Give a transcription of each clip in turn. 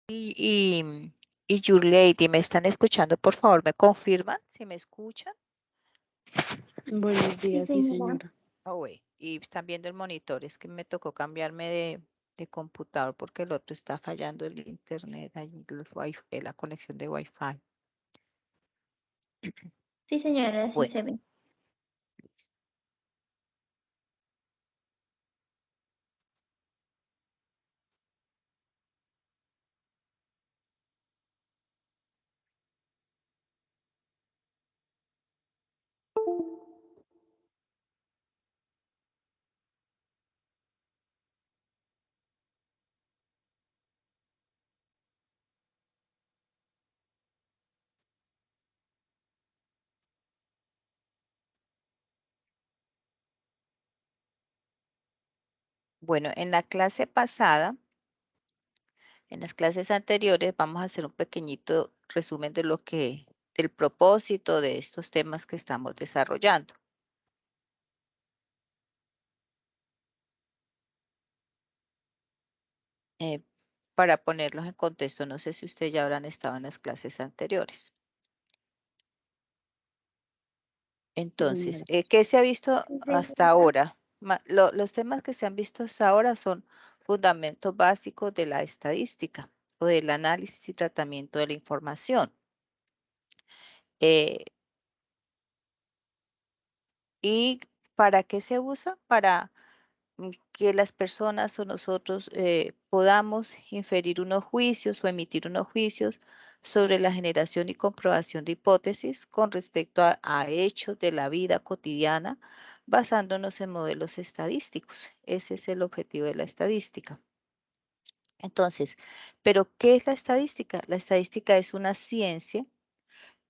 y, y Your Lady, ¿me están escuchando? Por favor, ¿me confirman si me escuchan? Buenos días, sí, señora. Oh, y están viendo el monitor, es que me tocó cambiarme de computador porque el otro está fallando el internet, ahí la conexión de Wi-Fi. Sí, señora, sí Bueno, se ve. bueno, en la clase pasada, en las clases anteriores, vamos a hacer un pequeñito resumen de del propósito de estos temas que estamos desarrollando. Eh, para ponerlos en contexto, no sé si ustedes ya habrán estado en las clases anteriores. Entonces, No. ¿qué se ha visto Sí, hasta señora. ahora? Los temas que se han visto hasta ahora son fundamentos básicos de la estadística o del análisis y tratamiento de la información. Eh, ¿Y para qué se usa? Para que las personas o nosotros podamos inferir unos juicios o emitir unos juicios sobre la generación y comprobación de hipótesis con respecto a hechos de la vida cotidiana, basándonos en modelos estadísticos. Ese es el objetivo de la estadística. Entonces, ¿pero qué es la estadística? La estadística es una ciencia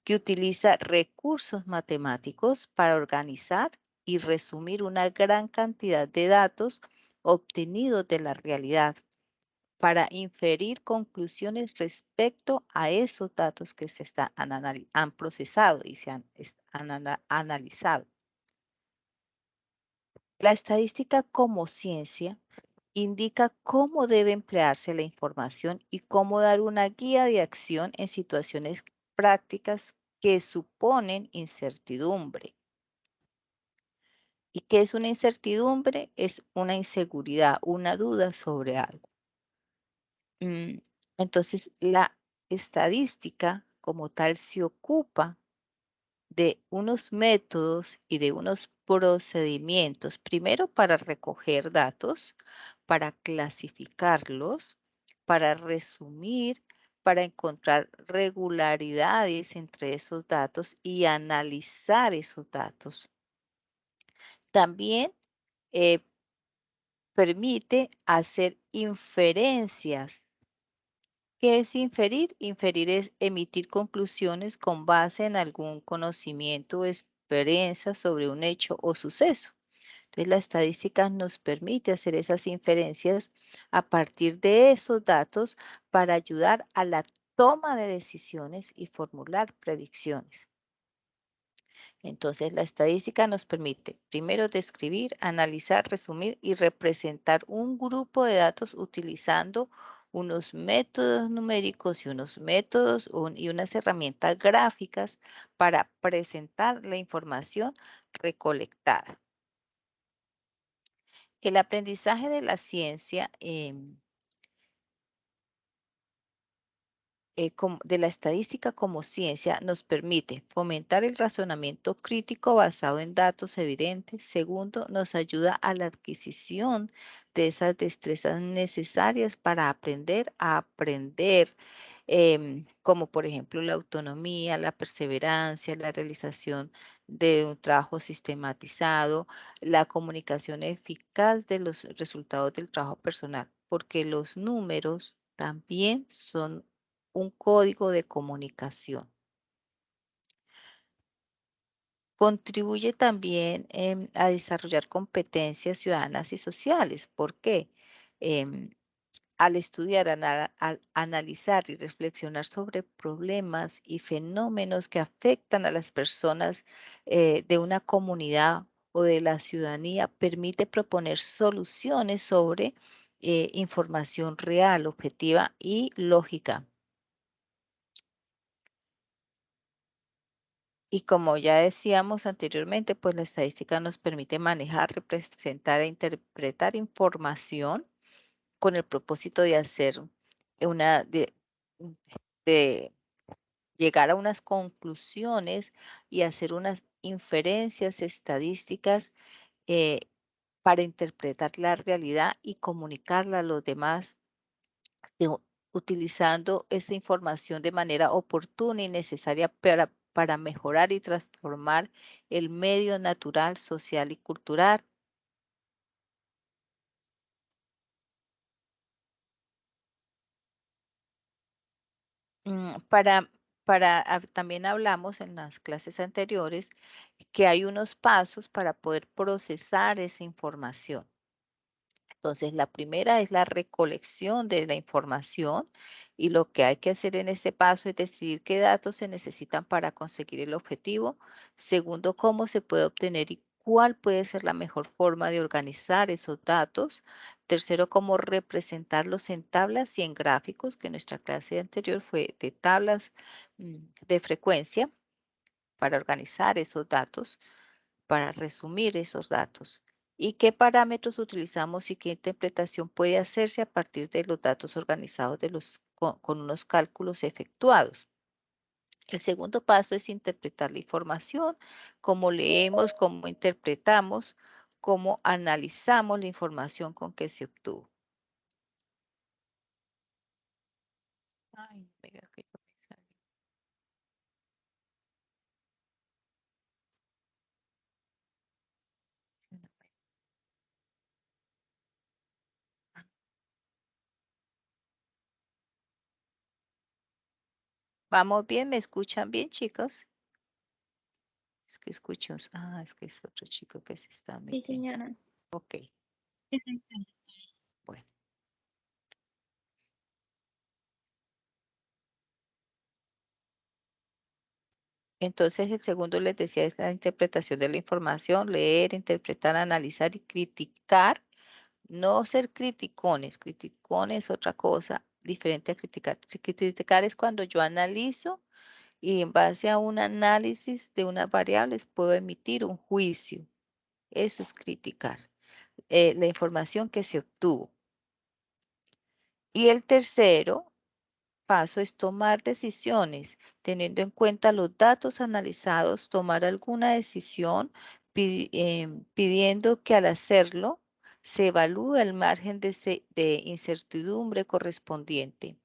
que utiliza recursos matemáticos para organizar y resumir una gran cantidad de datos obtenidos de la realidad para inferir conclusiones respecto a esos datos que han procesado y han analizado. La estadística como ciencia indica cómo debe emplearse la información y cómo dar una guía de acción en situaciones prácticas que suponen incertidumbre. ¿Y qué es una incertidumbre? Es una inseguridad, una duda sobre algo. Mm, Entonces, la estadística como tal se ocupa de unos métodos y de unos procedimientos, primero para recoger datos, para clasificarlos, para resumir, para encontrar regularidades entre esos datos y analizar esos datos. También eh, permite hacer inferencias. ¿Qué es inferir? Inferir es emitir conclusiones con base en algún conocimiento o experiencia sobre un hecho o suceso. Entonces, la estadística nos permite hacer esas inferencias a partir de esos datos para ayudar a la toma de decisiones y formular predicciones. Entonces, la estadística nos permite primero describir, analizar, resumir y representar un grupo de datos utilizando unos métodos numéricos y unos métodos y unas herramientas gráficas para presentar la información recolectada. El aprendizaje de la ciencia de la estadística como ciencia nos permite fomentar el razonamiento crítico basado en datos evidentes. Segundo, nos ayuda a la adquisición de esas destrezas necesarias para aprender a aprender, como por ejemplo la autonomía, la perseverancia, la realización de un trabajo sistematizado, la comunicación eficaz de los resultados del trabajo personal, porque los números también son un código de comunicación. Contribuye también a desarrollar competencias ciudadanas y sociales. ¿Por qué? Em, Al estudiar, al analizar y reflexionar sobre problemas y fenómenos que afectan a las personas de una comunidad o de la ciudadanía, permite proponer soluciones sobre información real, objetiva y lógica. Y como ya decíamos anteriormente, pues la estadística nos permite manejar, representar e interpretar información con el propósito de hacer una, de llegar a unas conclusiones y hacer unas inferencias estadísticas eh, para interpretar la realidad y comunicarla a los demás, utilizando esa información de manera oportuna y necesaria para mejorar y transformar el medio natural, social y cultural. Para, también hablamos en las clases anteriores que hay unos pasos para poder procesar esa información. Entonces, la primera es la recolección de la información y lo que hay que hacer en ese paso es decidir qué datos se necesitan para conseguir el objetivo. Segundo, cómo se puede obtener y cuál puede ser la mejor forma de organizar esos datos. Tercero, cómo representarlos en tablas y en gráficos, que nuestra clase anterior fue de tablas de frecuencia para organizar esos datos, para resumir esos datos. ¿Y qué parámetros utilizamos y qué interpretación puede hacerse a partir de los datos organizados con unos cálculos efectuados? El segundo paso es interpretar la información, cómo leemos, cómo interpretamos, cómo analizamos la información con que se obtuvo. Ay, venga, que yo me salí. ¿Vamos bien? ¿Me escuchan bien, chicos? Es que escucho, es que es otro chico que se está Sí, metiendo. señora. Ok, bueno. Entonces, el segundo les decía es la interpretación de la información, leer, interpretar, analizar y criticar, no ser criticones. Criticones es otra cosa diferente a criticar. Criticar es cuando yo analizo y en base a un análisis de unas variables puedo emitir un juicio. Eso es criticar, la información que se obtuvo. Y el tercero paso es tomar decisiones, teniendo en cuenta los datos analizados, tomar alguna decisión pidiendo que al hacerlo se evalúe el margen de incertidumbre correspondiente.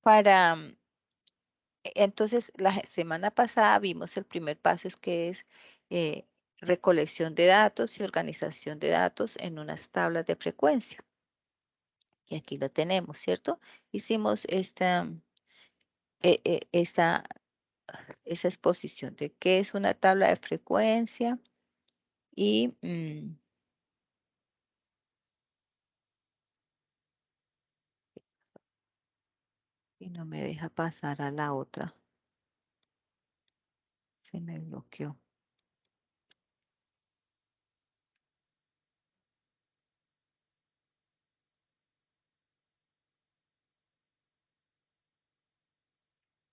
Para, entonces, la semana pasada vimos el primer paso es que es recolección de datos y organización de datos en unas tablas de frecuencia. Y aquí lo tenemos, ¿cierto? Hicimos esta esa exposición de qué es una tabla de frecuencia y, y no me deja pasar a la otra. Se me bloqueó.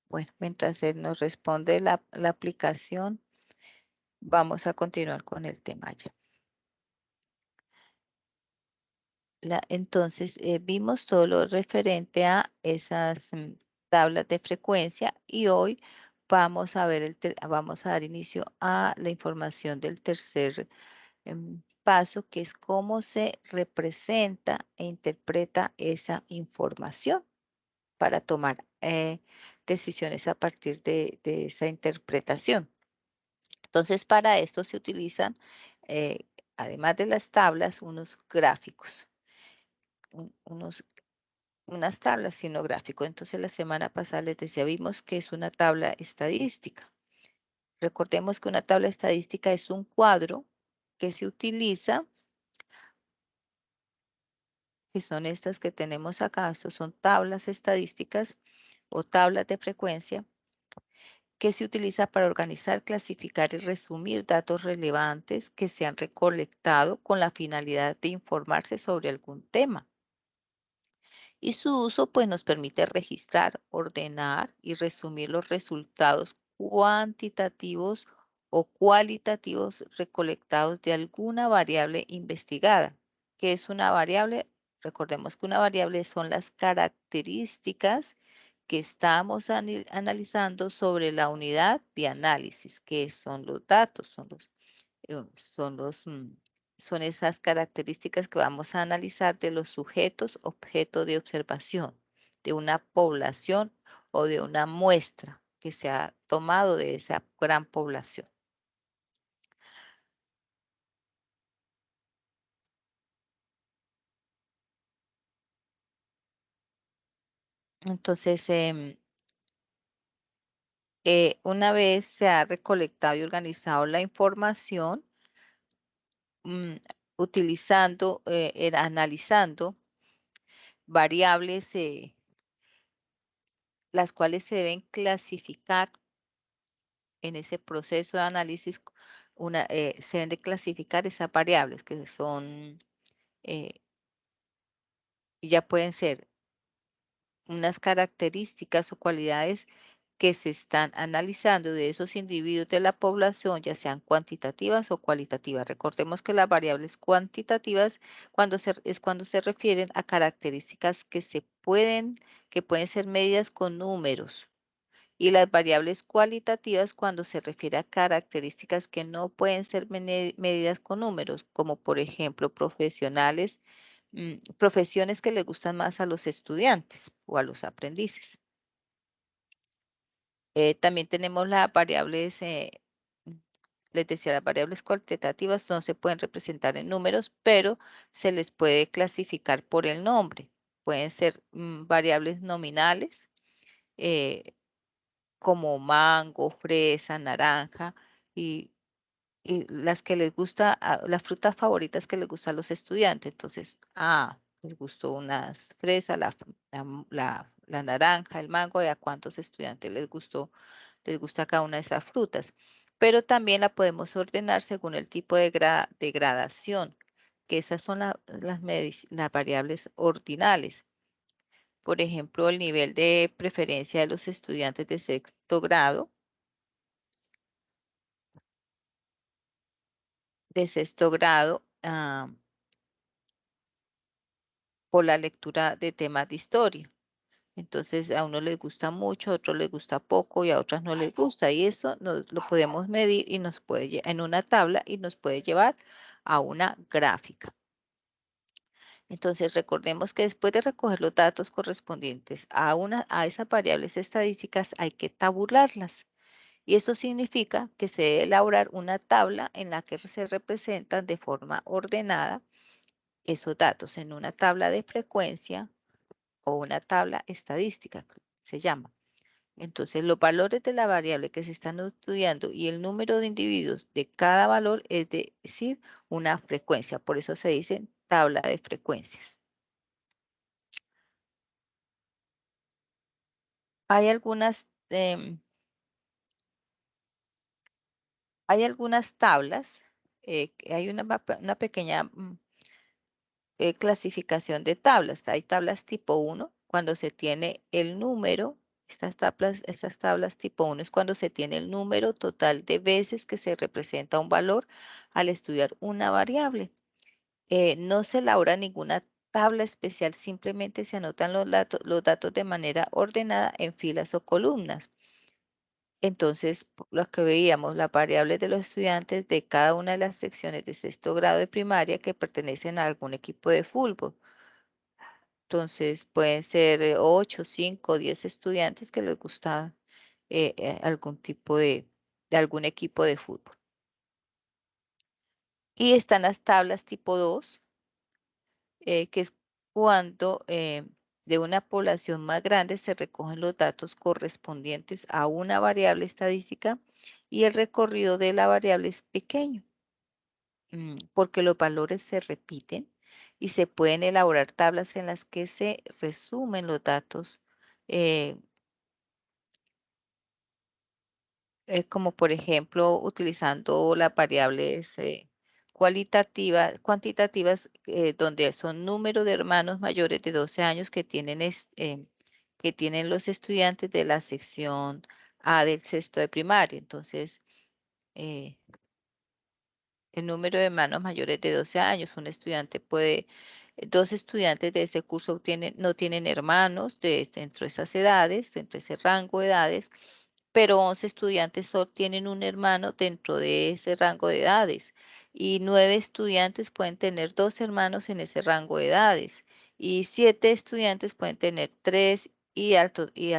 Bueno, mientras él nos responde la aplicación, vamos a continuar con el tema ya. Entonces, vimos todo lo referente a esas tablas de frecuencia y hoy vamos a ver vamos a dar inicio a la información del tercer paso, que es cómo se representa e interpreta esa información para tomar decisiones a partir de esa interpretación. Entonces, para esto se utilizan, eh, además de las tablas, unos gráficos, unos unas tablas, sino gráfico. Entonces, la semana pasada les decía, vimos que es una tabla estadística. Recordemos que una tabla estadística es un cuadro que se utiliza, que son estas que tenemos acá, estos son tablas estadísticas o tablas de frecuencia, que se utiliza para organizar, clasificar y resumir datos relevantes que se han recolectado con la finalidad de informarse sobre algún tema. Y su uso pues nos permite registrar, ordenar y resumir los resultados cuantitativos o cualitativos recolectados de alguna variable investigada. ¿Qué es una variable? Recordemos que una variable son las características que estamos analizando sobre la unidad de análisis, que son los datos, son son esas características que vamos a analizar de los sujetos objeto de observación, de una población o de una muestra que se ha tomado de esa gran población. Entonces, una vez se ha recolectado y organizado la información, mm, utilizando, analizando variables, las cuales se deben clasificar en ese proceso de análisis, se deben de clasificar esas variables que son, eh, ya pueden ser unas características o cualidades que se están analizando de esos individuos de la población, ya sean cuantitativas o cualitativas. Recordemos que las variables cuantitativas es cuando se refieren a características que pueden ser medidas con números. Y las variables cualitativas cuando se refiere a características que no pueden ser medidas con números, como por ejemplo profesiones que les gustan más a los estudiantes o a los aprendices. También tenemos las variables, mm, les decía, las variables cuantitativas no se pueden representar en números, pero se les puede clasificar por el nombre. Pueden ser variables nominales, eh, como mango, fresa, naranja y, y las que les gusta, las frutas favoritas que les gustan a los estudiantes. Entonces, les gustó unas fresas, la naranja, el mango, y a cuántos estudiantes les gusta cada una de esas frutas. Pero también la podemos ordenar según el tipo de gradación, que esas son las variables ordinales. Por ejemplo, el nivel de preferencia de los estudiantes de sexto grado, por la lectura de temas de historia. Entonces, a uno les gusta mucho, a otros les gusta poco y a otras no les gusta. Y eso lo podemos medir y en una tabla y nos puede llevar a una gráfica. Entonces, recordemos que después de recoger los datos correspondientes a esas variables estadísticas, hay que tabularlas. Y esto significa que se debe elaborar una tabla en la que se representan de forma ordenada esos datos en una tabla de frecuencia o una tabla estadística, que se llama. Entonces, los valores de la variable que se están estudiando y el número de individuos de cada valor es decir, una frecuencia. Por eso se dice tabla de frecuencias. Hay algunas tablas, hay una pequeña clasificación de tablas. Hay tablas tipo 1 cuando se tiene el número. Estas tablas tipo 1 es cuando se tiene el número total de veces que se representa un valor al estudiar una variable. No se elabora ninguna tabla especial, simplemente se anotan los datos de manera ordenada en filas o columnas. Entonces, los que veíamos, las variables de los estudiantes de cada una de las secciones de sexto grado de primaria que pertenecen a algún equipo de fútbol. Entonces, pueden ser 8, 5, 10 estudiantes que les gusta algún tipo de algún equipo de fútbol. Y están las tablas tipo 2, que es cuando de una población más grande se recogen los datos correspondientes a una variable estadística y el recorrido de la variable es pequeño, porque los valores se repiten y se pueden elaborar tablas en las que se resumen los datos, eh, como por ejemplo utilizando las variables cuantitativas, donde son número de hermanos mayores de 12 años que tienen los estudiantes de la sección A del sexto de primaria. Entonces, eh, el número de hermanos mayores de 12 años. Dos estudiantes de ese curso no tienen hermanos dentro de esas edades, dentro de ese rango de edades, pero 11 estudiantes solo tienen un hermano dentro de ese rango de edades y 9 estudiantes pueden tener dos hermanos en ese rango de edades y 7 estudiantes pueden tener tres y al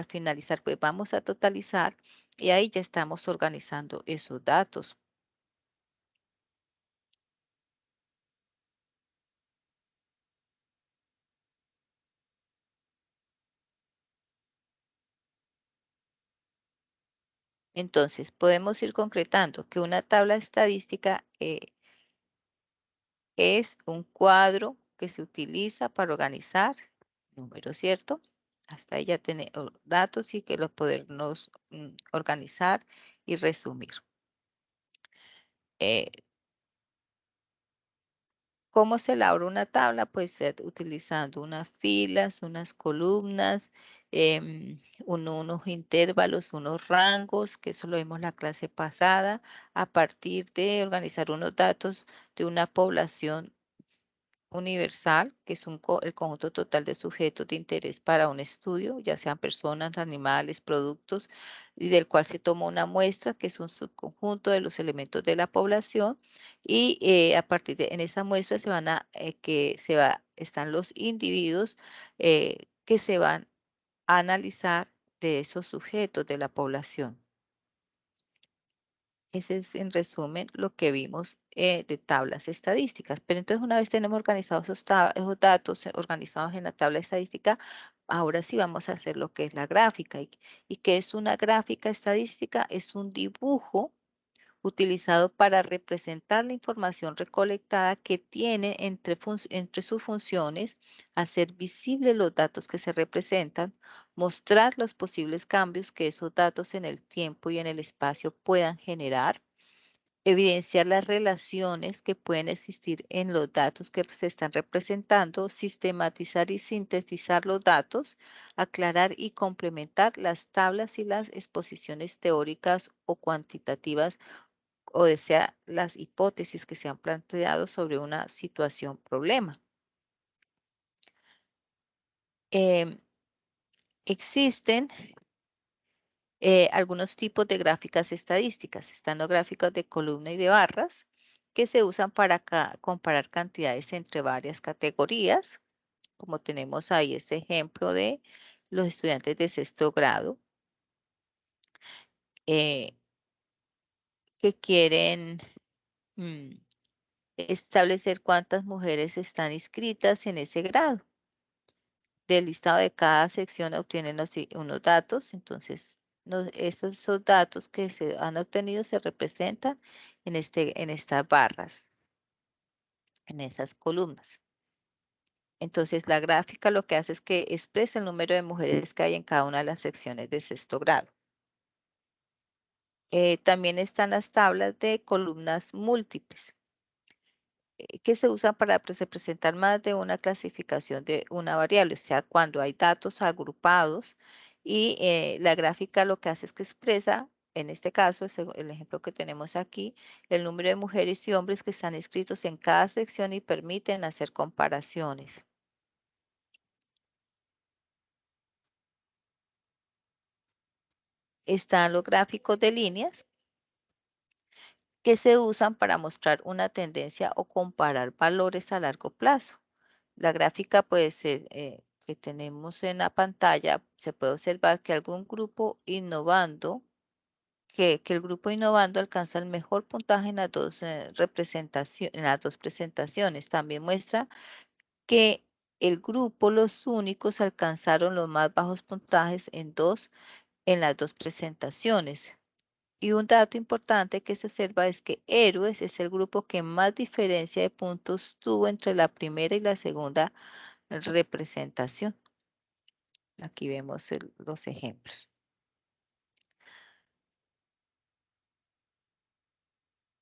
finalizar pues vamos a totalizar y ahí ya estamos organizando esos datos. Entonces, podemos ir concretando que una tabla estadística es un cuadro que se utiliza para organizar números, ¿cierto? Hasta ahí ya tenemos datos y que los podernos organizar y resumir. Eh, ¿Cómo se elabora una tabla? Pues utilizando unas filas, unas columnas, unos intervalos, unos rangos, que eso lo vimos la clase pasada, a partir de organizar unos datos de una población universal, que es el conjunto total de sujetos de interés para un estudio, ya sean personas, animales, productos, y del cual se toma una muestra, que es un subconjunto de los elementos de la población, y a partir de en esa muestra están los individuos que se van a analizar de esos sujetos de la población. Ese es en resumen lo que vimos de tablas estadísticas. Pero entonces una vez tenemos organizados esos datos organizados en la tabla estadística, ahora sí vamos a hacer lo que es la gráfica. ¿Y qué es una gráfica estadística? Es un dibujo utilizado para representar la información recolectada que tiene entre sus funciones, hacer visibles los datos que se representan, mostrar los posibles cambios que esos datos en el tiempo y en el espacio puedan generar, evidenciar las relaciones que pueden existir en los datos que se están representando, sistematizar y sintetizar los datos, aclarar y complementar las tablas y las exposiciones teóricas o cuantitativas o desea las hipótesis que se han planteado sobre una situación problema. Em, Existen algunos tipos de gráficas estadísticas. Están los gráficos de columna y de barras que se usan para comparar cantidades entre varias categorías, como tenemos ahí este ejemplo de los estudiantes de sexto grado eh, que quieren mm, establecer cuántas mujeres están inscritas en ese grado. Del listado de cada sección obtienen unos datos, entonces esos datos que se han obtenido se representan en estas barras, en esas columnas. Entonces la gráfica lo que hace es que expresa el número de mujeres que hay en cada una de las secciones de sexto grado. También están las tablas de columnas múltiples. Que se usan para representar más de una clasificación de una variable, o sea, cuando hay datos agrupados y la gráfica lo que hace es que expresa, en este caso, el ejemplo que tenemos aquí, el número de mujeres y hombres que están inscritos en cada sección y permiten hacer comparaciones. Están los gráficos de líneas que se usan para mostrar una tendencia o comparar valores a largo plazo. La gráfica que tenemos en la pantalla, se puede observar que que el grupo innovando alcanza el mejor puntaje en las en las dos presentaciones. También muestra que el grupo, los únicos, alcanzaron los más bajos puntajes en las dos presentaciones. Y un dato importante que se observa es que Héroes es el grupo que más diferencia de puntos tuvo entre la primera y la segunda representación. Aquí vemos los ejemplos.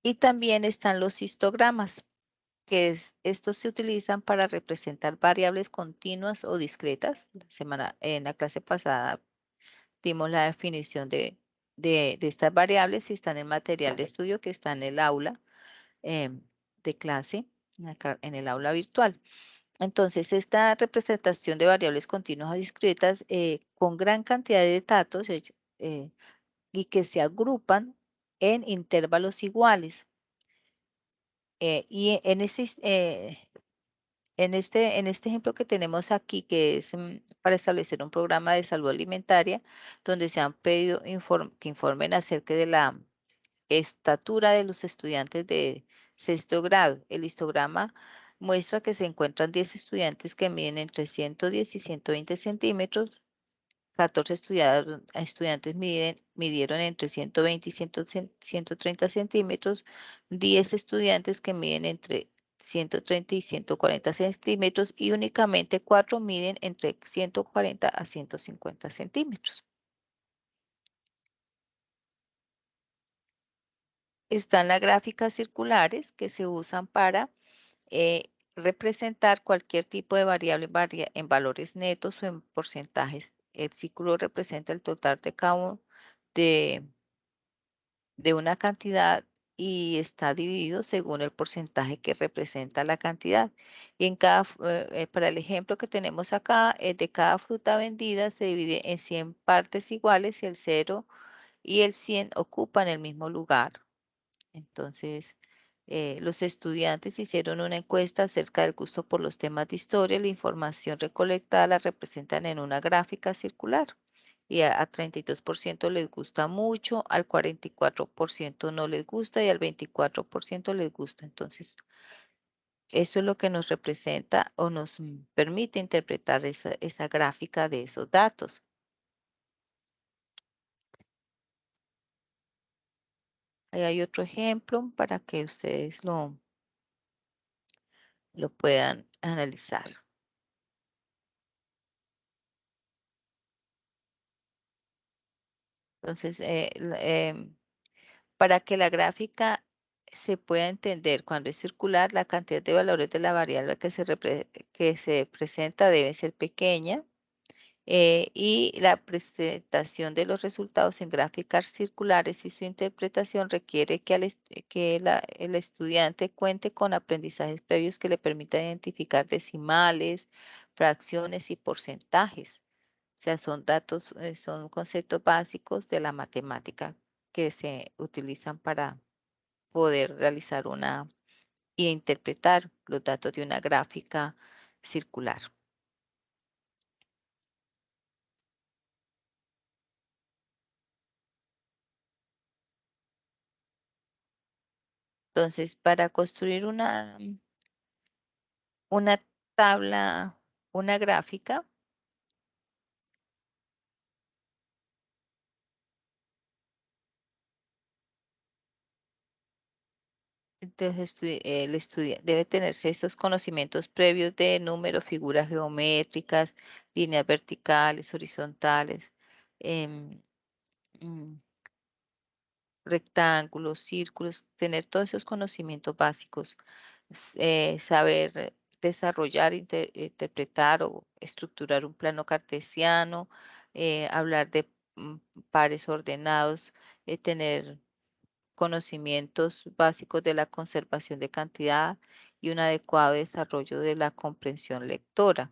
Y también están los histogramas, estos se utilizan para representar variables continuas o discretas. En la clase pasada dimos la definición de estas variables y está en el material de estudio que está en el aula de clase, en el aula virtual. Entonces, esta representación de variables continuas o discretas con gran cantidad de datos eh, y que se agrupan en intervalos iguales. Y en este ejemplo que tenemos aquí, que es para establecer un programa de salud alimentaria, donde se han pedido que informen acerca de la estatura de los estudiantes de sexto grado. El histograma muestra que se encuentran 10 estudiantes que miden entre 110 y 120 centímetros. 14 estudiantes midieron entre 120 y 130 centímetros, 10 estudiantes que miden entre 130 y 140 centímetros y únicamente 4 miden entre 140 a 150 centímetros. Están las gráficas circulares que se usan para representar cualquier tipo de variable en valores netos o en porcentajes. El círculo representa el total de cada uno de de una cantidad y está dividido según el porcentaje que representa la cantidad. Y para el ejemplo que tenemos acá, de cada fruta vendida se divide en 100 partes iguales y el 0 y el 100 ocupan el mismo lugar. Entonces, los estudiantes hicieron una encuesta acerca del gusto por los temas de historia. La información recolectada la representan en una gráfica circular. Y a 32% les gusta mucho, al 44% no les gusta y al 24% les gusta. Entonces, eso es lo que nos representa o nos permite interpretar esa gráfica de esos datos. Ahí hay otro ejemplo para que ustedes lo puedan analizar. Entonces, para que la gráfica se pueda entender cuando es circular, la cantidad de valores de la variable que se presenta debe ser pequeña y la presentación de los resultados en gráficas circulares y su interpretación requiere que el estudiante cuente con aprendizajes previos que le permitan identificar decimales, fracciones y porcentajes. O sea, son datos, son conceptos básicos de la matemática que se utilizan para poder realizar e interpretar los datos de una gráfica circular. Entonces, para construir una tabla, una gráfica, entonces el estudiante debe tenerse estos conocimientos previos de números, figuras geométricas, líneas verticales, horizontales, em, mm, rectángulos, círculos, tener todos esos conocimientos básicos, saber desarrollar, interpretar o estructurar un plano cartesiano, hablar de mm, pares ordenados, tener conocimientos básicos de la conservación de cantidad y un adecuado desarrollo de la comprensión lectora.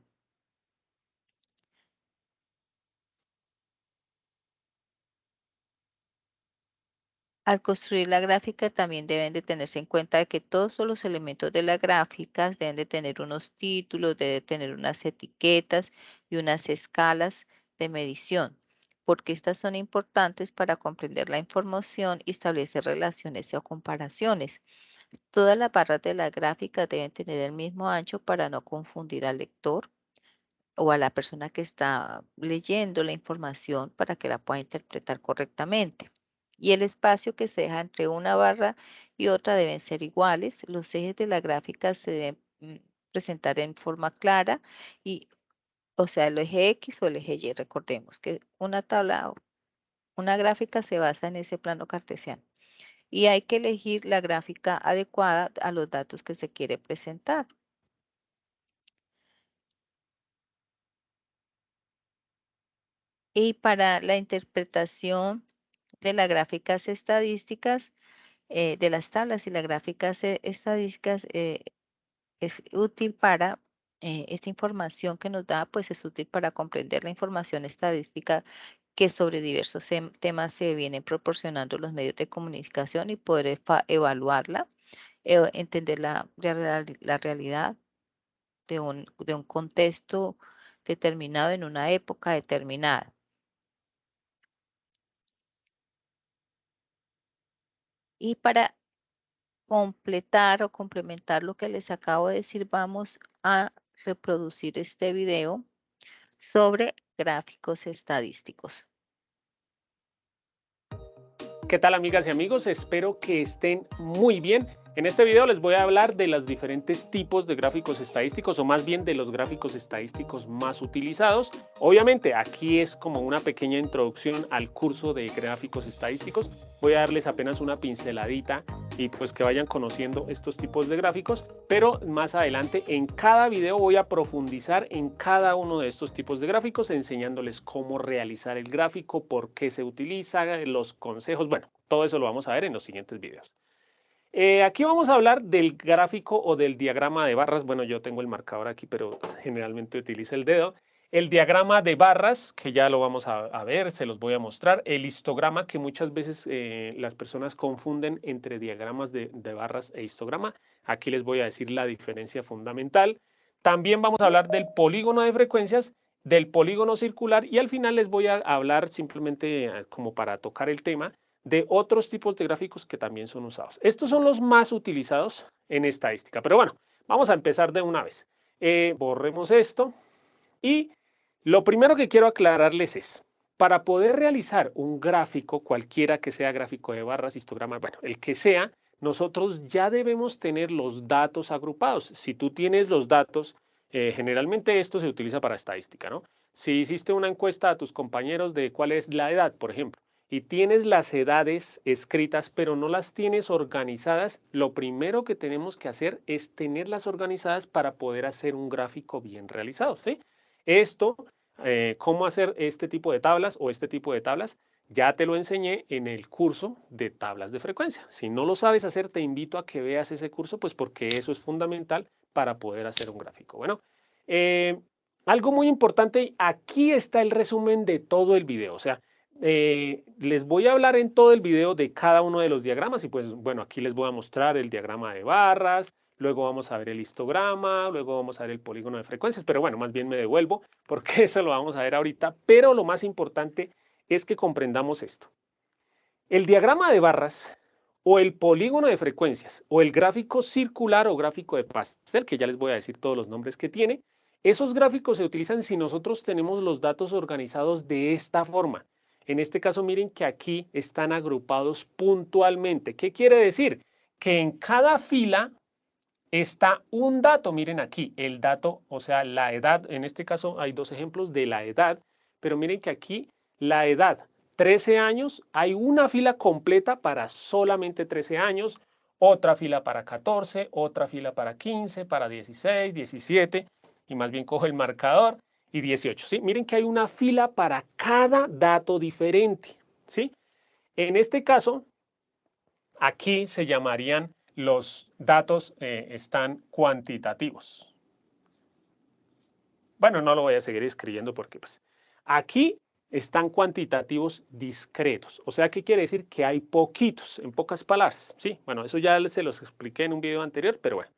Al construir la gráfica también deben de tenerse en cuenta de que todos los elementos de la gráfica deben de tener unos títulos, deben tener unas etiquetas y unas escalas de medición, porque estas son importantes para comprender la información y establecer relaciones o comparaciones. Todas las barras de la gráfica deben tener el mismo ancho para no confundir al lector o a la persona que está leyendo la información para que la pueda interpretar correctamente. Y el espacio que se deja entre una barra y otra deben ser iguales. Los ejes de la gráfica se deben presentar en forma clara y, o sea, el eje X o el eje Y. Recordemos que una tabla, una gráfica se basa en ese plano cartesiano. y hay que elegir la gráfica adecuada a los datos que se quiere presentar. Y para la interpretación de las gráficas estadísticas, de las tablas y las gráficas estadísticas, es útil para esta información que nos da, pues es útil para comprender la información estadística que sobre diversos temas se vienen proporcionando los medios de comunicación y poder evaluarla, entender la realidad de un contexto determinado en una época determinada. Y para completar o complementar lo que les acabo de decir, vamos a reproducir este video sobre gráficos estadísticos. ¿Qué tal, amigas y amigos? Espero que estén muy bien. En este video les voy a hablar de los diferentes tipos de gráficos estadísticos, o más bien de los gráficos estadísticos más utilizados. Obviamente aquí es como una pequeña introducción al curso de gráficos estadísticos. Voy a darles apenas una pinceladita y pues que vayan conociendo estos tipos de gráficos, pero más adelante en cada video voy a profundizar en cada uno de estos tipos de gráficos, enseñándoles cómo realizar el gráfico, por qué se utiliza, los consejos, bueno, todo eso lo vamos a ver en los siguientes videos. Aquí vamos a hablar del gráfico o del diagrama de barras. Bueno, yo tengo el marcador aquí, pero generalmente utilizo el dedo. El diagrama de barras, que ya lo vamos a ver, se los voy a mostrar. El histograma, que muchas veces las personas confunden entre diagramas de barras e histograma. Aquí les voy a decir la diferencia fundamental. También vamos a hablar del polígono de frecuencias, del polígono circular, y al final les voy a hablar simplemente como para tocar el tema de otros tipos de gráficos que también son usados. Estos son los más utilizados en estadística. Pero bueno, vamos a empezar de una vez. Borremos esto y lo primero que quiero aclararles es, para poder realizar un gráfico, cualquiera que sea gráfico de barras, histograma, bueno, el que sea, nosotros ya debemos tener los datos agrupados. Si tú tienes los datos, generalmente esto se utiliza para estadística, ¿no? Si hiciste una encuesta a tus compañeros de cuál es la edad, por ejemplo, y tienes las edades escritas, pero no las tienes organizadas, lo primero que tenemos que hacer es tenerlas organizadas para poder hacer un gráfico bien realizado, ¿sí? Esto, cómo hacer este tipo de tablas o este tipo de tablas, ya te lo enseñé en el curso de tablas de frecuencia. Si no lo sabes hacer, te invito a que veas ese curso, pues porque eso es fundamental para poder hacer un gráfico. Bueno, algo muy importante, aquí está el resumen de todo el video, o sea, les voy a hablar en todo el video de cada uno de los diagramas y pues bueno, aquí les voy a mostrar el diagrama de barras, luego vamos a ver el histograma, luego vamos a ver el polígono de frecuencias, pero bueno, más bien me devuelvo porque eso lo vamos a ver ahorita, pero lo más importante es que comprendamos esto. El diagrama de barras o el polígono de frecuencias o el gráfico circular o gráfico de pastel, que ya les voy a decir todos los nombres que tiene, esos gráficos se utilizan si nosotros tenemos los datos organizados de esta forma. En este caso, miren que aquí están agrupados puntualmente. ¿Qué quiere decir? Que en cada fila está un dato. Miren aquí, el dato, o sea, la edad. En este caso hay dos ejemplos de la edad, pero miren que aquí la edad, 13 años, hay una fila completa para solamente 13 años, otra fila para 14, otra fila para 15, para 16, 17, y más bien cojo el marcador, y 18. ¿Sí? Miren que hay una fila para cada dato diferente. ¿Sí? En este caso, aquí se llamarían los datos están cuantitativos. Bueno, no lo voy a seguir escribiendo porque pues aquí están cuantitativos discretos. O sea, ¿qué quiere decir? Que hay poquitos, en pocas palabras. Sí, bueno, eso ya se los expliqué en un video anterior, pero bueno.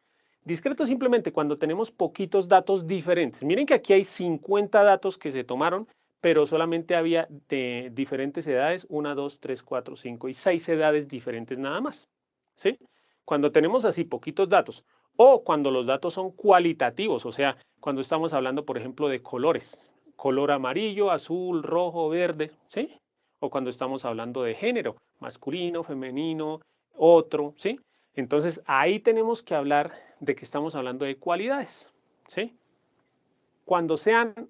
Discreto simplemente cuando tenemos poquitos datos diferentes. Miren que aquí hay 50 datos que se tomaron, pero solamente había de diferentes edades, 1, 2, 3, 4, 5 y 6 edades diferentes nada más. ¿Sí? Cuando tenemos así poquitos datos, o cuando los datos son cualitativos, o sea, cuando estamos hablando, por ejemplo, de colores, color amarillo, azul, rojo, verde, ¿sí? O cuando estamos hablando de género, masculino, femenino, otro, ¿sí? Entonces, ahí tenemos que hablar de que estamos hablando de cualidades, ¿sí? Cuando sean,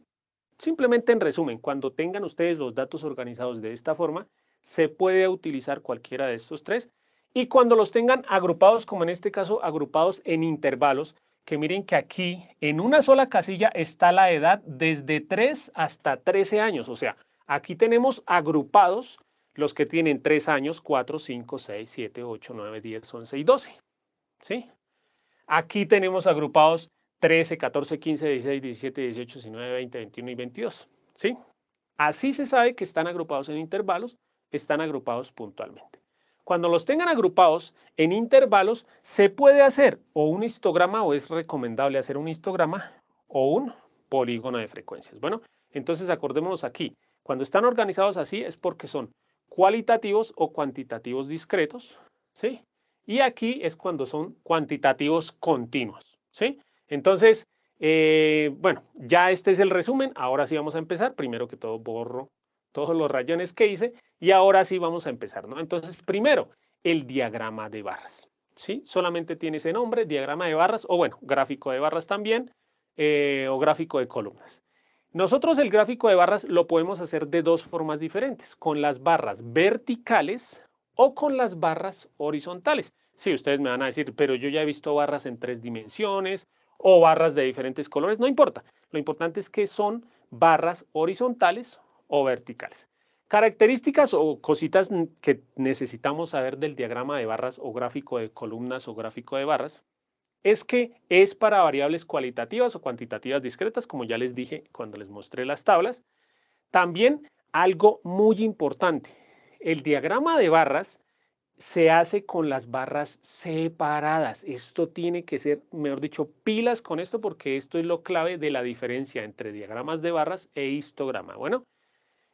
simplemente en resumen, cuando tengan ustedes los datos organizados de esta forma, se puede utilizar cualquiera de estos tres Y cuando los tengan agrupados, como en este caso, agrupados en intervalos, que miren que aquí en una sola casilla está la edad desde 3 hasta 13 años. O sea, aquí tenemos agrupados los que tienen 3 años, 4, 5, 6, 7, 8, 9, 10, 11 y 12. ¿Sí? Aquí tenemos agrupados 13, 14, 15, 16, 17, 18, 19, 20, 21 y 22. ¿Sí? Así se sabe que están agrupados en intervalos, están agrupados puntualmente. Cuando los tengan agrupados en intervalos, se puede hacer o un histograma, o es recomendable hacer un histograma, o un polígono de frecuencias. Bueno, entonces acordémonos aquí. Cuando están organizados así es porque son cualitativos o cuantitativos discretos, ¿sí? Y aquí es cuando son cuantitativos continuos, ¿sí? Entonces, bueno, ya este es el resumen. Ahora sí vamos a empezar. Primero que todo borro todos los rayones que hice y ahora sí vamos a empezar, ¿no? Entonces, primero, el diagrama de barras, ¿sí? Solamente tiene ese nombre, diagrama de barras, o bueno, gráfico de barras también, o gráfico de columnas. Nosotros el gráfico de barras lo podemos hacer de dos formas diferentes, con las barras verticales o con las barras horizontales. Sí, ustedes me van a decir, pero yo ya he visto barras en 3 dimensiones o barras de diferentes colores, no importa. Lo importante es que son barras horizontales o verticales. Características o cositas que necesitamos saber del diagrama de barras o gráfico de columnas o gráfico de barras es que es para variables cualitativas o cuantitativas discretas, como ya les dije cuando les mostré las tablas. También algo muy importante, el diagrama de barras se hace con las barras separadas. Esto tiene que ser, mejor dicho, pilas con esto porque esto es lo clave de la diferencia entre diagramas de barras e histograma. Bueno,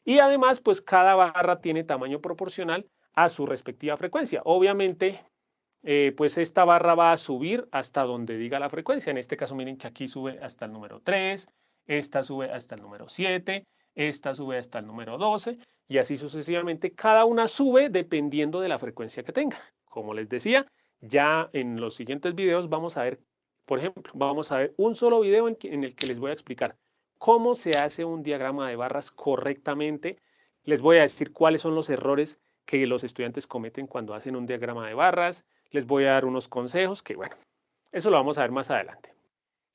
y además, pues cada barra tiene tamaño proporcional a su respectiva frecuencia. Obviamente, pues esta barra va a subir hasta donde diga la frecuencia. En este caso, miren que aquí sube hasta el número 3, esta sube hasta el número 7, esta sube hasta el número 12 y así sucesivamente. Cada una sube dependiendo de la frecuencia que tenga. Como les decía, ya en los siguientes videos vamos a ver, por ejemplo, vamos a ver un solo video en el que les voy a explicar cómo se hace un diagrama de barras correctamente. Les voy a decir cuáles son los errores que los estudiantes cometen cuando hacen un diagrama de barras. Les voy a dar unos consejos que, bueno, eso lo vamos a ver más adelante.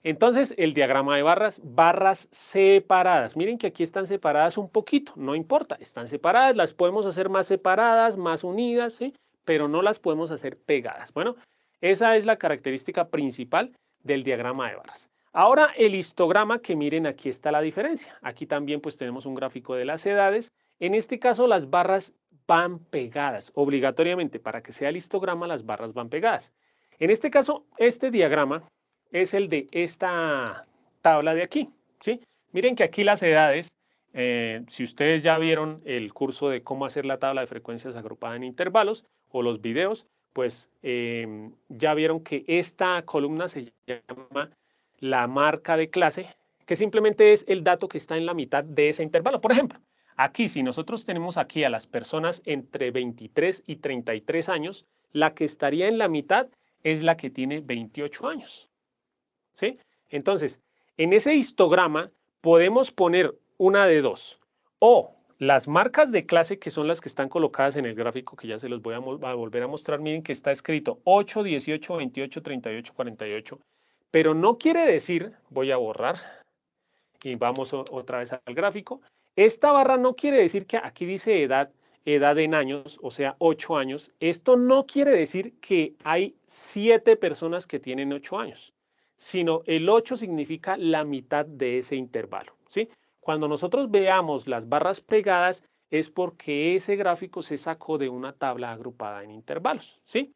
Entonces, el diagrama de barras, barras separadas. Miren que aquí están separadas un poquito, no importa, están separadas, las podemos hacer más separadas, más unidas, ¿sí? Pero no las podemos hacer pegadas. Bueno, esa es la característica principal del diagrama de barras. Ahora el histograma, que miren, aquí está la diferencia. Aquí también pues tenemos un gráfico de las edades. En este caso las barras van pegadas, obligatoriamente. Para que sea el histograma, las barras van pegadas. En este caso, este diagrama es el de esta tabla de aquí, ¿sí? Miren que aquí las edades, si ustedes ya vieron el curso de cómo hacer la tabla de frecuencias agrupada en intervalos o los videos, pues ya vieron que esta columna se llama la marca de clase, que simplemente es el dato que está en la mitad de ese intervalo. Por ejemplo, aquí, si nosotros tenemos aquí a las personas entre 23 y 33 años, la que estaría en la mitad es la que tiene 28 años. ¿Sí? Entonces, en ese histograma podemos poner una de dos. O las marcas de clase, que son las que están colocadas en el gráfico, que ya se los voy a volver a mostrar. Miren que está escrito 8, 18, 28, 38, 48. Pero no quiere decir, voy a borrar y vamos otra vez al gráfico. Esta barra no quiere decir que aquí dice edad en años, o sea, 8 años. Esto no quiere decir que hay 7 personas que tienen 8 años, sino el 8 significa la mitad de ese intervalo, ¿sí? Cuando nosotros veamos las barras pegadas es porque ese gráfico se sacó de una tabla agrupada en intervalos, ¿sí?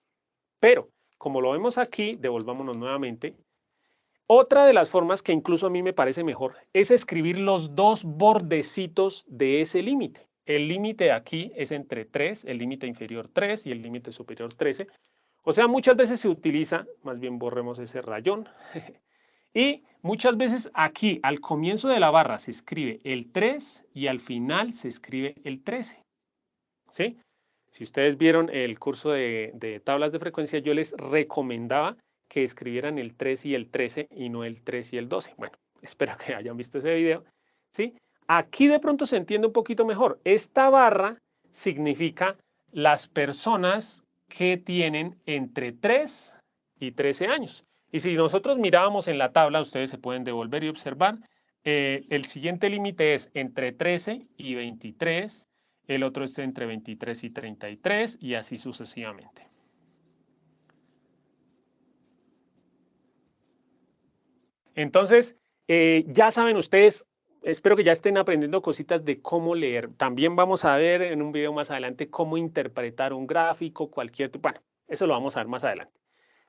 Pero, como lo vemos aquí, devolvámonos nuevamente. Otra de las formas que incluso a mí me parece mejor es escribir los dos bordecitos de ese límite. El límite aquí es entre 3, el límite inferior 3 y el límite superior 13. O sea, muchas veces se utiliza, más bien borremos ese rayón, y muchas veces aquí al comienzo de la barra se escribe el 3 y al final se escribe el 13. ¿Sí? Si ustedes vieron el curso de tablas de frecuencia, yo les recomendaba que escribieran el 3 y el 13 y no el 3 y el 12. Bueno, espero que hayan visto ese video. ¿Sí? Aquí de pronto se entiende un poquito mejor. Esta barra significa las personas que tienen entre 3 y 13 años. Y si nosotros mirábamos en la tabla, ustedes se pueden devolver y observar, el siguiente límite es entre 13 y 23, el otro está entre 23 y 33 y así sucesivamente. Entonces, ya saben ustedes, espero que ya estén aprendiendo cositas de cómo leer. También vamos a ver en un video más adelante cómo interpretar un gráfico, cualquier... Bueno, eso lo vamos a ver más adelante.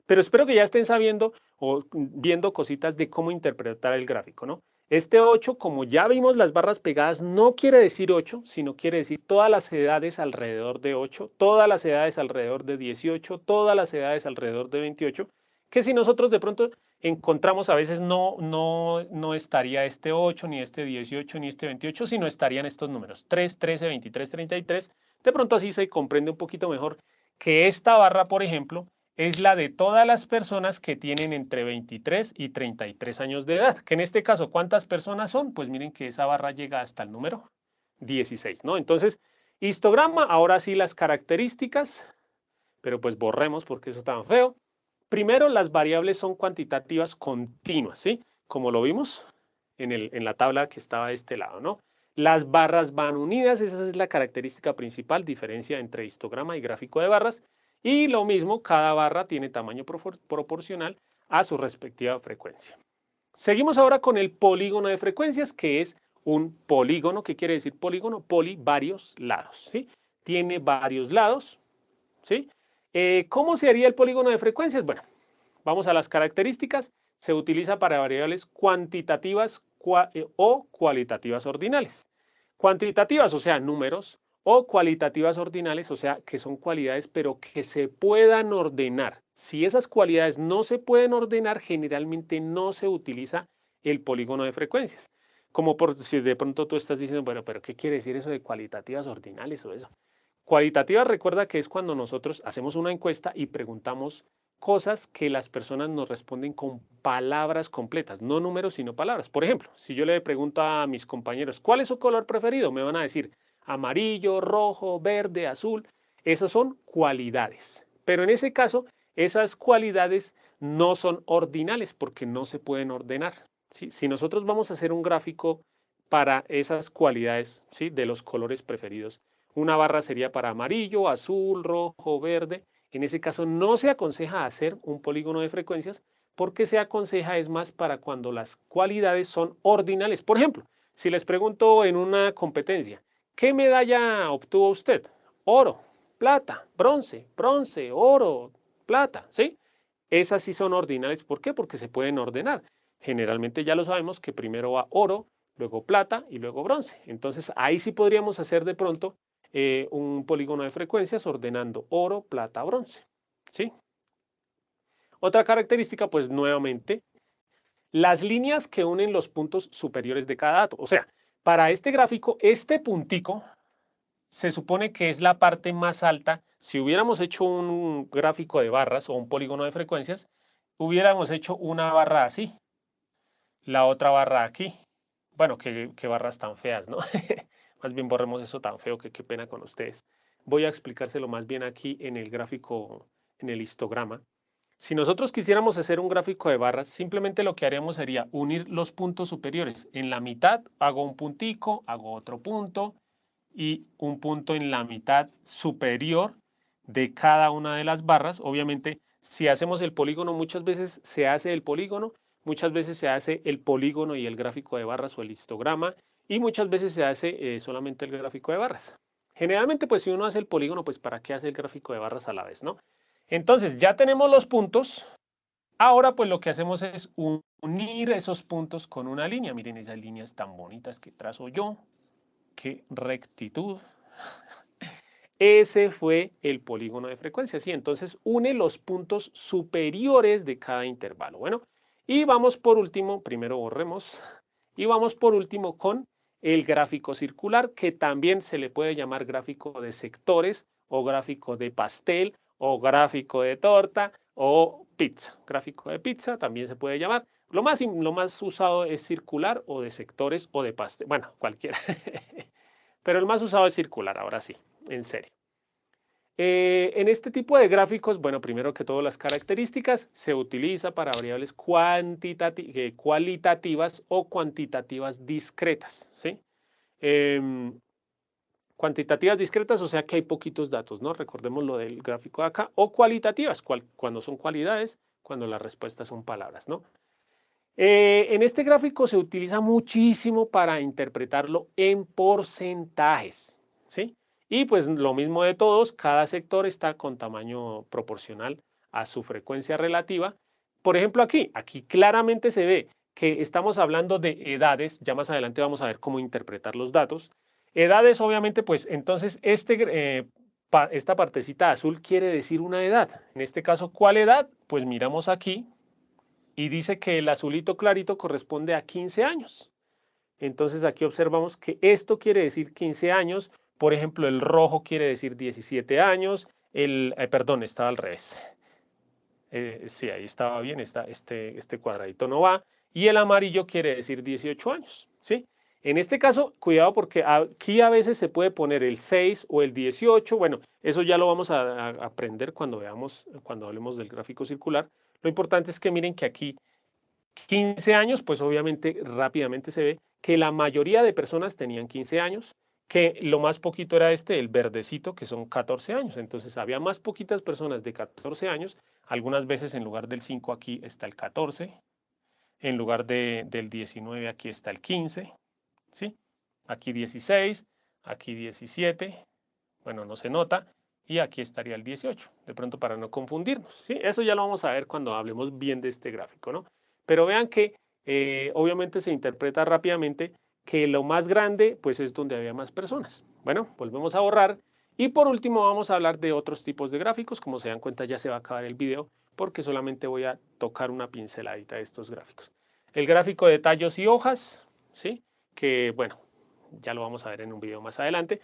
Pero espero que ya estén sabiendo o viendo cositas de cómo interpretar el gráfico, ¿no? Este 8, como ya vimos las barras pegadas, no quiere decir 8, sino quiere decir todas las edades alrededor de 8, todas las edades alrededor de 18, todas las edades alrededor de 28, que si nosotros de pronto encontramos a veces no estaría este 8, ni este 18, ni este 28, sino estarían estos números, 3, 13, 23, 33. De pronto así se comprende un poquito mejor que esta barra, por ejemplo, es la de todas las personas que tienen entre 23 y 33 años de edad. Que en este caso, ¿cuántas personas son? Pues miren que esa barra llega hasta el número 16, ¿no? Entonces, histograma, ahora sí las características, pero pues borremos porque eso es tan feo. Primero, las variables son cuantitativas continuas, ¿sí? Como lo vimos en la tabla que estaba de este lado, ¿no? Las barras van unidas, esa es la característica principal, diferencia entre histograma y gráfico de barras. Y lo mismo, cada barra tiene tamaño proporcional a su respectiva frecuencia. Seguimos ahora con el polígono de frecuencias, que es un polígono. ¿Qué quiere decir polígono? Poli, varios lados, ¿sí? Tiene varios lados, ¿sí? ¿Cómo se haría el polígono de frecuencias? Bueno, vamos a las características. Se utiliza para variables cuantitativas o cualitativas ordinales. Cuantitativas, o sea, números, o cualitativas ordinales, o sea, que son cualidades, pero que se puedan ordenar. Si esas cualidades no se pueden ordenar, generalmente no se utiliza el polígono de frecuencias. Como por si de pronto tú estás diciendo, bueno, pero ¿qué quiere decir eso de cualitativas ordinales o eso? Cualitativas, recuerda que es cuando nosotros hacemos una encuesta y preguntamos cosas que las personas nos responden con palabras completas, no números, sino palabras. Por ejemplo, si yo le pregunto a mis compañeros, ¿cuál es su color preferido? Me van a decir amarillo, rojo, verde, azul. Esas son cualidades. Pero en ese caso, esas cualidades no son ordinales porque no se pueden ordenar. ¿Sí? Si nosotros vamos a hacer un gráfico para esas cualidades, ¿sí?, de los colores preferidos, una barra sería para amarillo, azul, rojo, verde. En ese caso no se aconseja hacer un polígono de frecuencias porque se aconseja es más para cuando las cualidades son ordinales. Por ejemplo, si les pregunto en una competencia, ¿qué medalla obtuvo usted? Oro, plata, bronce, bronce, oro, plata, ¿sí? Esas sí son ordinales. ¿Por qué? Porque se pueden ordenar. Generalmente ya lo sabemos que primero va oro, luego plata y luego bronce. Entonces ahí sí podríamos hacer de pronto un polígono de frecuencias ordenando oro, plata, bronce, ¿sí? Otra característica, pues nuevamente, las líneas que unen los puntos superiores de cada dato. O sea, para este gráfico, este puntico se supone que es la parte más alta. Si hubiéramos hecho un gráfico de barras o un polígono de frecuencias, hubiéramos hecho una barra así, la otra barra aquí. Bueno, qué barras tan feas, ¿no? Más bien borremos eso tan feo que qué pena con ustedes. Voy a explicárselo más bien aquí en el gráfico, en el histograma. Si nosotros quisiéramos hacer un gráfico de barras, simplemente lo que haríamos sería unir los puntos superiores. En la mitad hago un puntico, hago otro punto y un punto en la mitad superior de cada una de las barras. Obviamente, si hacemos el polígono, muchas veces se hace el polígono, muchas veces se hace el polígono y el gráfico de barras o el histograma, y muchas veces se hace solamente el gráfico de barras. Generalmente, pues si uno hace el polígono, pues ¿para qué hace el gráfico de barras a la vez, no? Entonces, ya tenemos los puntos. Ahora, pues lo que hacemos es unir esos puntos con una línea. Miren esas líneas tan bonitas que trazo yo. ¡Qué rectitud! Ese fue el polígono de frecuencia, ¿sí? Entonces une los puntos superiores de cada intervalo. Bueno, y vamos por último, primero borremos, y vamos por último con el gráfico circular, que también se le puede llamar gráfico de sectores, o gráfico de pastel, o gráfico de torta, o pizza. Gráfico de pizza también se puede llamar. Lo más usado es circular, o de sectores, o de pastel. Bueno, cualquiera. Pero el más usado es circular, ahora sí, en serio. En este tipo de gráficos, bueno, primero que todo las características se utiliza para variables cualitativas o cuantitativas discretas, ¿sí? Cuantitativas discretas, o sea que hay poquitos datos, ¿no? Recordemos lo del gráfico de acá, o cualitativas, cuando son cualidades, cuando las respuestas son palabras, ¿no? En este gráfico se utiliza muchísimo para interpretarlo en porcentajes, ¿sí? Y pues lo mismo de todos, cada sector está con tamaño proporcional a su frecuencia relativa. Por ejemplo, aquí claramente se ve que estamos hablando de edades, ya más adelante vamos a ver cómo interpretar los datos. Edades, obviamente, pues entonces esta partecita azul quiere decir una edad. En este caso, ¿cuál edad? Pues miramos aquí y dice que el azulito clarito corresponde a 15 años. Entonces aquí observamos que esto quiere decir 15 años, por ejemplo, el rojo quiere decir 17 años, perdón, estaba al revés. Sí, ahí estaba bien, este cuadradito no va, y el amarillo quiere decir 18 años, ¿sí? En este caso, cuidado porque aquí a veces se puede poner el 6 o el 18, bueno, eso ya lo vamos a aprender cuando cuando hablemos del gráfico circular. Lo importante es que miren que aquí 15 años, pues obviamente rápidamente se ve que la mayoría de personas tenían 15 años, que lo más poquito era el verdecito, que son 14 años. Entonces había más poquitas personas de 14 años. Algunas veces en lugar del 5 aquí está el 14, en lugar del 19 aquí está el 15, ¿sí? Aquí 16, aquí 17, bueno, no se nota, y aquí estaría el 18, de pronto para no confundirnos, ¿sí? Eso ya lo vamos a ver cuando hablemos bien de este gráfico, ¿no? Pero vean que obviamente se interpreta rápidamente que lo más grande pues es donde había más personas. Bueno, volvemos a borrar y por último vamos a hablar de otros tipos de gráficos. Como se dan cuenta ya se va a acabar el video porque solamente voy a tocar una pinceladita de estos gráficos. El gráfico de tallos y hojas, ¿sí? Que bueno, ya lo vamos a ver en un video más adelante.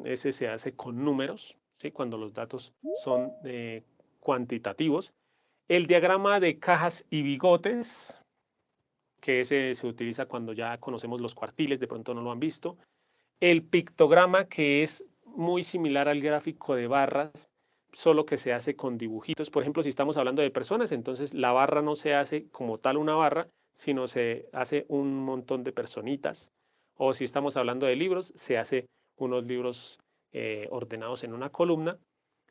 Ese se hace con números, ¿sí? Cuando los datos son cuantitativos. El diagrama de cajas y bigotes, que ese se utiliza cuando ya conocemos los cuartiles, de pronto no lo han visto. El pictograma, que es muy similar al gráfico de barras, solo que se hace con dibujitos. Por ejemplo, si estamos hablando de personas, entonces la barra no se hace como tal una barra, sino se hace un montón de personitas. O si estamos hablando de libros, se hace unos libros ordenados en una columna.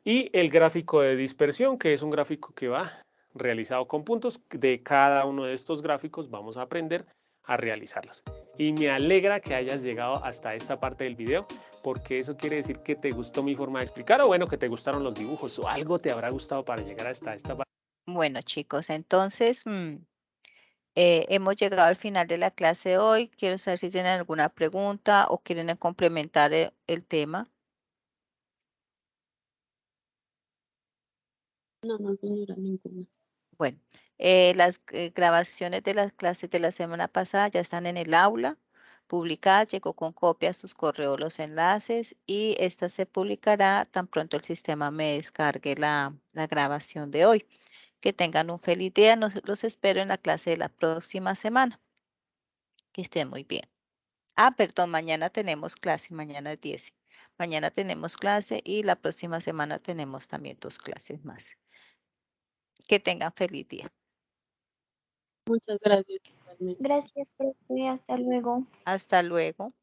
Y el gráfico de dispersión, que es un gráfico que va realizado con puntos. De cada uno de estos gráficos vamos a aprender a realizarlos. Y me alegra que hayas llegado hasta esta parte del video, porque eso quiere decir que te gustó mi forma de explicar, o bueno, que te gustaron los dibujos, o algo te habrá gustado para llegar hasta esta parte. Bueno, chicos, entonces hemos llegado al final de la clase de hoy. Quiero saber si tienen alguna pregunta o quieren complementar el tema. No, no, señora, ninguna. Bueno, las grabaciones de las clases de la semana pasada ya están en el aula publicadas, llegó con copia a sus correos los enlaces y esta se publicará tan pronto el sistema me descargue la grabación de hoy. Que tengan un feliz día, los espero en la clase de la próxima semana. Que estén muy bien. Ah, perdón, mañana tenemos clase, mañana es 10. Mañana tenemos clase y la próxima semana tenemos también 2 clases más. Que tengan feliz día. Muchas gracias. Igualmente. Gracias, profe. Hasta luego. Hasta luego.